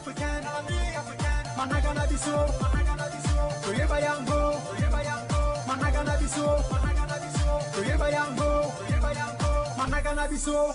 African, managana biso, toyeba yango, managana biso, toyeba yango, managana biso,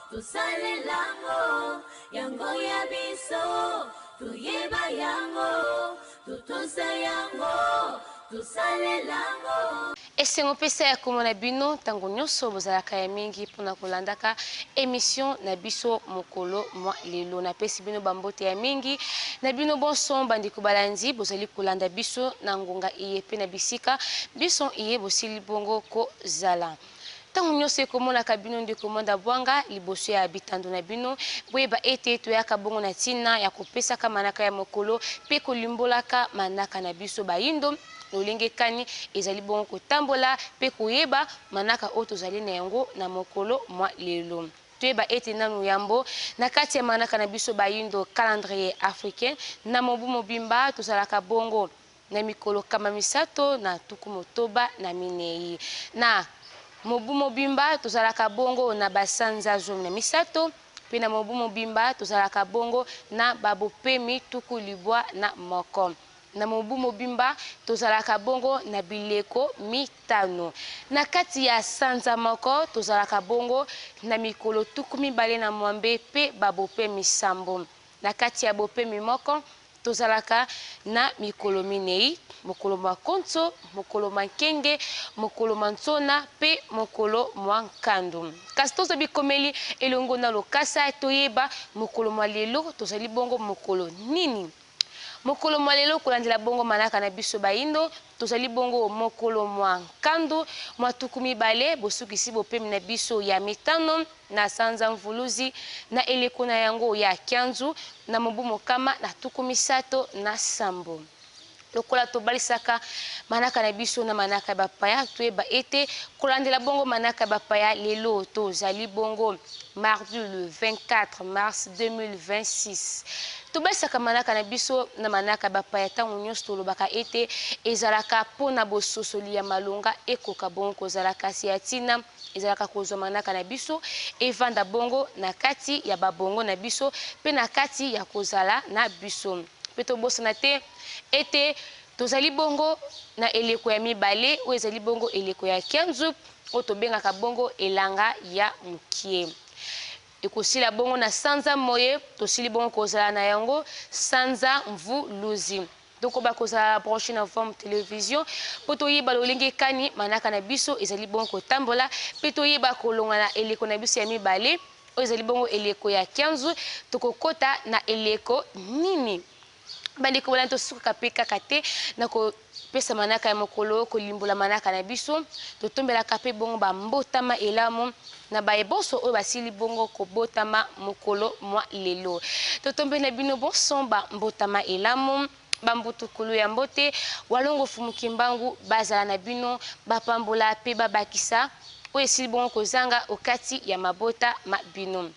Tusale lango, yango ya biso, tuyeba yango, tutusa yango, tusale lango. Esengo pesa ya komona bino tango nyonso bozalaka ya mingi mpona kolandaka émission na biso mokolo mwa lelo na pesi bino bambote ya mingi na bino bonso bandiko balandi bozali kolanda biso na ngonga iye pe na bisika biso iye bosili bongo kozala. Tango nyonso ekomonaka bino ndeko monda bwanga liboso ya bitando na bino boyeba ete toyaka bongo na ntina ya kopesaka manaka ya mokolo pe kolimbolaka manaka na biso bayindo lolenge kani ezali bongo kotambola pe koyeba manaka oyo tozali na yango na mokolo mwa lelo. Toyeba ete nanu yambo na kati ya manaka na biso bayindo calendrier africain na mobu mobimba tozalaka bongo na mikolo kama misato na tuku motoba na minei na mobu mobimba tozalaka bongo na basanza zomi na misato pe na mobu mobimba tozalaka bongo na babopemi tuku libwa na moko na mobu mobimba tozalaka bongo na bileko mitano na kati ya sanza moko tozalaka bongo na mikolo tuku mibale na mwambe pe babopemi sambo na kati ya bopemi moko tozalaka na mikolo minei mokolo mwa konto mokolo mankenge mokolo mantsona pe mokolo mwa nkando kasi tozobi komeli elongo na lokasa toyeba mokolo mwa lelo tozali bongo mokolo nini. Mokolo mwa lelo kolandela bongo manaka na biso bayindo tozali bongo mokolo mwa nkando mwa tuku mibale bosukisi bopemi na biso ya mitano na sanza mvuluzi na eleko na yango ya kianzu na mobu mokama na tuku misato na sambo. Lokola tobalisaka manaka na biso na manaka bapaya toyeba ete kolandela bongo manaka bapaya lelo tozali bongo mardi le 24 mars 2026. Tobalisaka manaka na biso na manaka bapaya tango nyonso tolobaka ete ezalaka mpona bososoli ya malonga ekoka bongo kozalaka si ya ntina ezalaka kozwa manaka na biso evanda bongo na kati ya babongo na biso pe na kati ya kozala na biso pe tobosana te ete tozali bongo na eleko ya mibale oyo ezali bongo eleko ya kianzu oyo tobengaka bongo elanga ya mokie ekosila bongo na sanza moye tosili bongo kozala na yango sanza mvuluzi donc bakozala branché na forme télévision po toyeba lolenge kani manaka na biso ezali bongo kotambola pe toyeba kolonga na eleko na biso ya mibale oyo ezali bongo eleko ya kianzu tokokota na eleko nini bandeko balani tosukaka pe kaka te na kopesa manaka ya mokolo kolimbola manaka na biso totombelaka pe bongo bambotama elamu na bayebonso oyo basili bongo kobotama mokolo mwa lelo totombeli na bino bonso bambotama elamu bambutukulu ya mbote walongo fumuki mbangu bazala na bino bapambola pe babakisa oyo esili bongo kozanga okati ya mabota ma bino.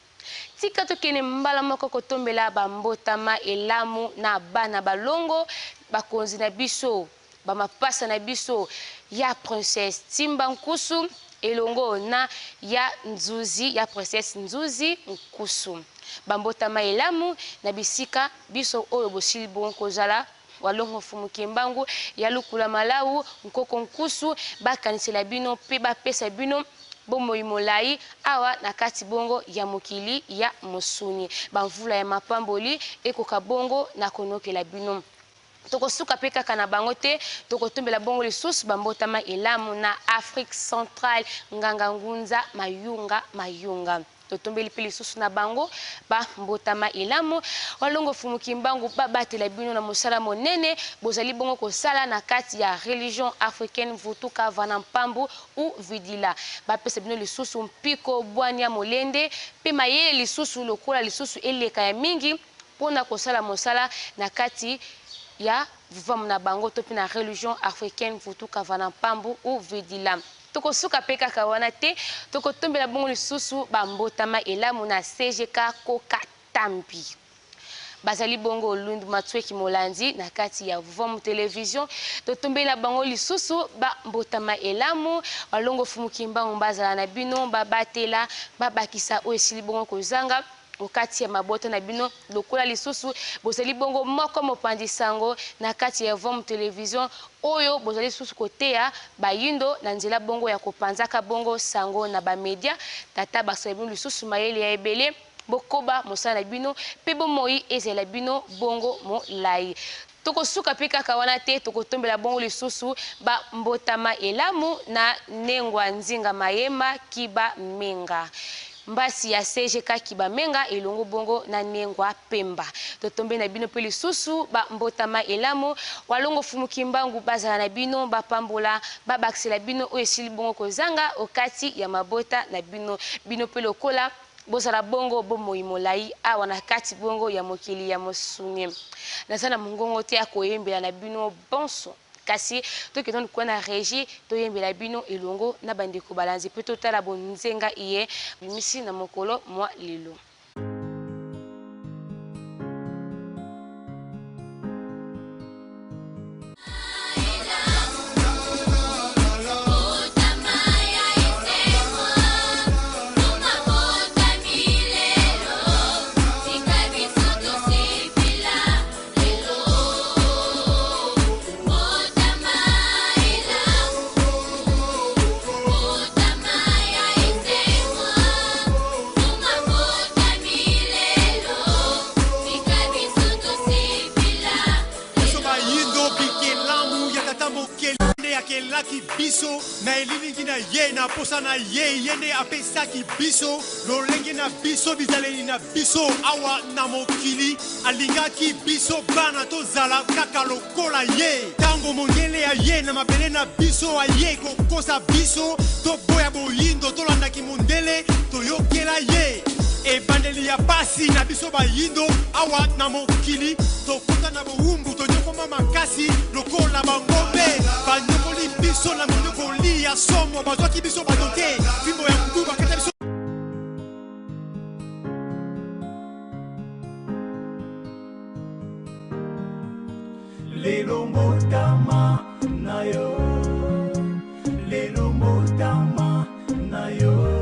Tika tokene mbala moko kotombela bambotama elamu na bana balongo bakonzi na biso bamapasa na biso ya princesse Timba Nkusu elongo na ya Nzuzi ya princesse Nzuzi Nkusu bambotama elamu na bisika biso oyo bosili bongo kozala walongo fumuki mbangu ya lukula malawu nkoko Nkusu bakanisela bino pe bapesa bino bomoi molai awa na kati bongo ya mokili ya mosuni bamvula ya mapamboli ekoka bongo na konokela bino tokosuka pe kaka na bango te tokotombela bongo lisusu bambotama elamu na Afrique centrale nganga ngunza mayunga totombeli pe lisusu na bango ba mbotama elamu walongo fumuki mbangu babatela bino na mosala monene bozali bongo kosala na kati ya religion africaine vutuka vana mpambu ou vidila bapesa bino lisusu mpiko bwani ya molende pe mayele lisusu lokola lisusu eleka ya mingi pona kosala mosala na kati ya vuvamu na bango to pe na religion africaine vutuka vana mpambu ou vidila toko suka pe kaka wana te toko tombela bongo lisusu bambotama elamu na CGK Kokatambi bazali bongo Lundu Matweki Molandi na kati ya Vuvamu Television totombela bango lisusu bambotama elamu walongo fumuki mbangu bazala na bino babatela babakisa oyo esili bongo kozanga okati ya mabota na bino lokola lisusu bozali bongo moko mopandi sango na kati ya Vuvamu Television oyo bozali lisusu koteya bayindo na nzela bongo ya kopanzaka bongo sango na bamedia tata basali bino lisusu mayele ya ebele bokoba mosala na bino pe bomoi ezela bino bongo molai toko suka pe kaka wana te toko tombela bongo lisusu bambotama elamu na nengwa nzinga mayema kiba menga mbasi ya CGK Kibamenga elongo bongo na nengwa Pemba totombe na bino pe lisusu bambotama elamu walongo fumuki mbangu bazala na bino bapambola babakisela bino oyo esili bongo kozanga okati ya mabota na bino pe lokola bozala bongo bomoi molai awa na kati bongo ya mokili ya mosunye nazana mongongo te akoyembela na bino bonso kasi toki don kwa na régie toyembela bino elongo na bandeko balanzi pe totala bonzenga iye bimisi na mokolo mwa lelo Laki biso na elilingi na ye na posa na ye yende apesaki biso lolenge na biso bizaleli na biso awa na mokili alingaki biso bana tozala kaka lokola ye tango mondele ya ye na mabele na biso aye kokosa biso toboya boyindo tolandaki mondele toyokela ye ebandeli ya pasi na biso bayindo awa na mokili tokuta na bowumbu tonyokoma makasi lokola bangombe banyokoli biso na monyokoli ya somo bazwaki biso badote fimbo ya kudu bakata biso lelo mbotama na yo lelo mbotama na yo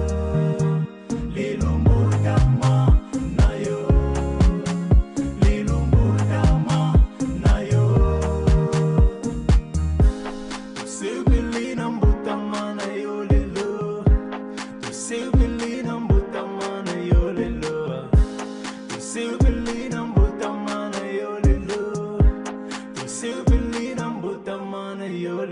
Silver lean, I'm but the man, you're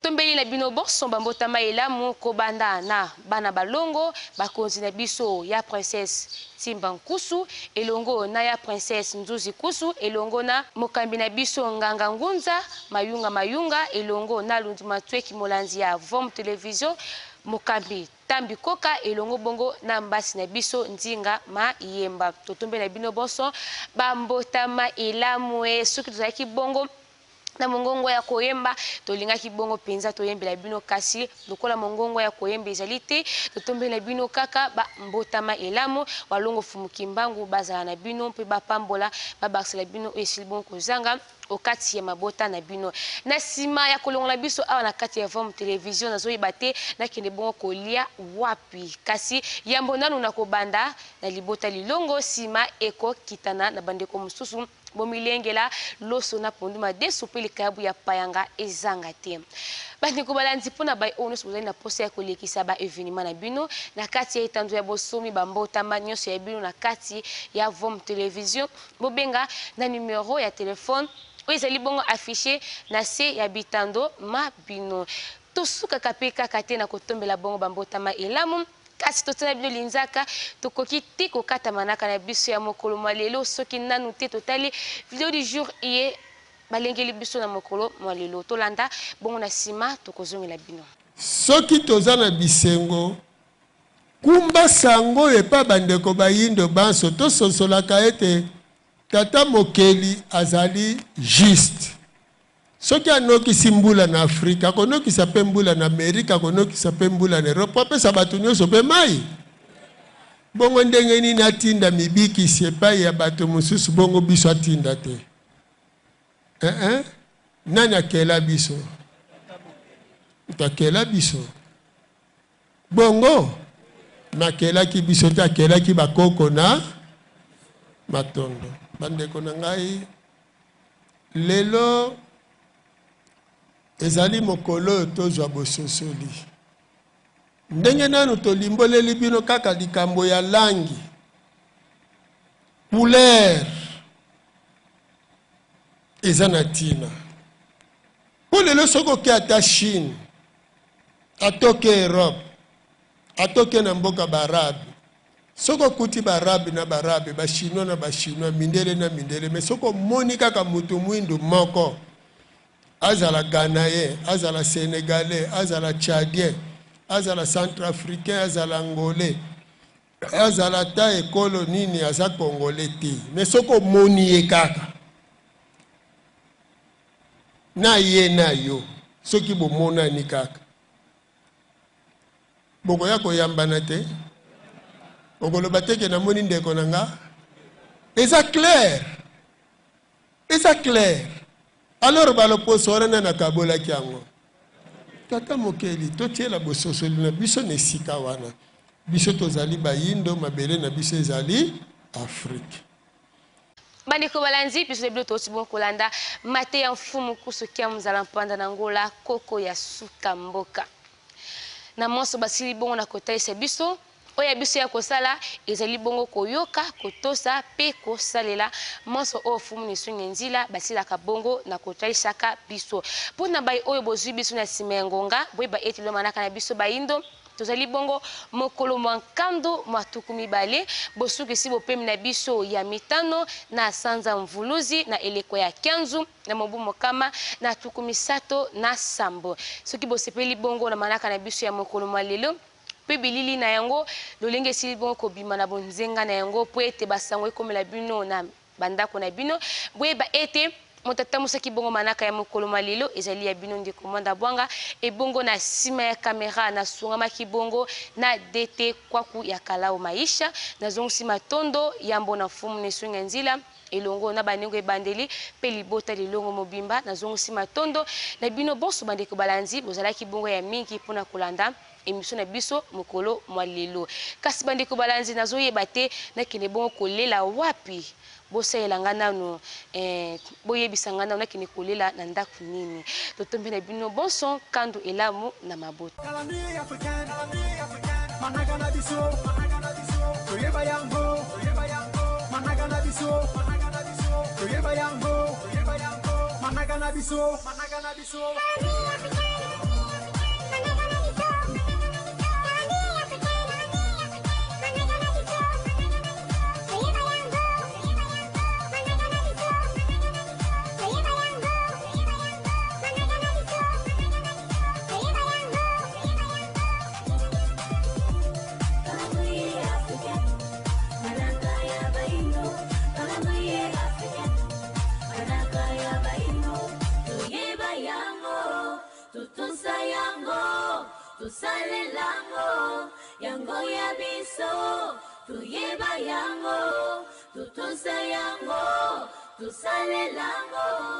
totombeli na bino bonso bambotama elamu kobanda na bana balongo bakonzi na biso ya princesse Timba Nkusu elongo na ya princesse Nzuzi Kusu elongo na mokambi na biso Nganga Ngunza Mayunga elongo na Lundi Matweki Molanzi ya Vom Television mokambi Tambi Koka elongo bongo na mbasi na biso Ndinga Mayemba totombe na bino bonso bambotama elamu soki tozalaki bongo na mongongo ya koyemba tolinga kibongo penza toyembela bino kasi lokola mongongo ya koyemba ezalite totombela bino kaka ba mbotama elamu walongo fumukimbangu bazala na bino mpe bapambola babakisela bino esilibon kozanga okati ya mabota na bino na sima ya kolongola biso awa na kati ya Vom Television nazoyeba te nakende bongo kolia wapi kasi yambo nanu na kobanda na libota lilongo sima eko kitana na bandeko mususu bomilengela loso na ponduma deso pe likabu ya payanga ezanga te bandeko balanzi pona bai ono sobozali na posa ya kolekisa ba evenima na bino na kati ya itanzo ya bosomi bambotama nyonso ya bino na kati ya Vom Television bobenga na numero ya telefone oyo ezali bongo affiché na se ya bitando mabino tosuka kapeka kate na kotombela bongo bambotama elamu kasi totala bino linzaka tokoki te kokata manaka na biso ya mokolo mwa lelo soki nanu te totali video du jour iye balengeli biso na mokolo mwa lelo tolanda bongo na sima tokozongela bino soki toza na bisengo kumba sango epa bandeko bayindo banso tososolaka ete tata mokeli azali juste soki anokisi mbula na Afrika akonokisa pe mbula na Amerika akonokisa pe mbula na Europe apesa bato nyonso pe mai bongo ndenge nini atinda mibikisi epai ya bato mosusu bongo biso atinda te nani akela biso takela biso bongo nakelaki biso te akelaki bakoko na matondo bandeko na ngai lelo ezali mokolo tozwa bososoli ndenge nanu tolimboleli bino kaka likambo ya langi couleur eza na tina po lelo soko ke ata Chine atoke Europe atoke na mboka barabi soko kuti barabi na barabi bashinois na bashinois mindele na mindele mais soko moni kaka mutu mwindu moko azala Ghanais azala Sénégalais azala Tchadien azala Centrafricain azala Angolais azala ta ekolo nini aza Congolais te mais soko moni ye kaka na ye na yo soki bomona ni kaka bokoya koyambana te okoloba teke na moni ndeko na nga eza clair alors baloposo wana na kabolaki yango tata mokeli totiela bososoli na biso na esika wana biso tozali bayindo mabele na biso ezali Afrique bandeko balanzi biso lebilo tosi bon kolanda mate ya mfumu kuso kia mzala mpanda na ngola koko ya suka mboka na monso basili bongo na kotaisa biso oya biso ya kosala ezali bongo koyoka kotosa pe kosalela monso o fumu ni sunye nzila basilaka bongo na kotaisaka biso pona bai oyo bozwi biso na simengonga boyeba eti lo manaka na biso bayindo tozali bongo mokolo mwankando mwatukumi bale bosuki si bopemi na biso ya mitano na sanza mvuluzi na eleko ya kianzu na mobu mokama na tukumi sato na sambo soki bosepeli bongo na manaka na biso ya mokolo mwa lelo pe bilili na yango lolenge sili bongo kobima na bonzenga na yango po ete basango ekomela bino na bandako na bino boyeba ete motata musaki bongo manaka ya mokolo malilo ezali ya bino ndeko mwanda bwanga e bongo na sima ya kamera na sungamaki bongo na DT kwaku ya kalao maisha na zongusi matondo yambo na fumu nesunga nzila elongo na banengo ebandeli pe libota lilongo mobimba na zongusi matondo na bino bonso bandeko balanzi bozalaki bongo ya mingi mpona kolanda émission na biso mokolo mwalelo kasi bandeko balanzi nazoyeba te nakende bongo kolela wapi bosaelanga nanu boyebisanga nanu nakende kolela na ndako nini totombe na bino bonson kando elamu na mabota yango tusalelango yango ya biso tuyeba yango tutusa yango tusalelango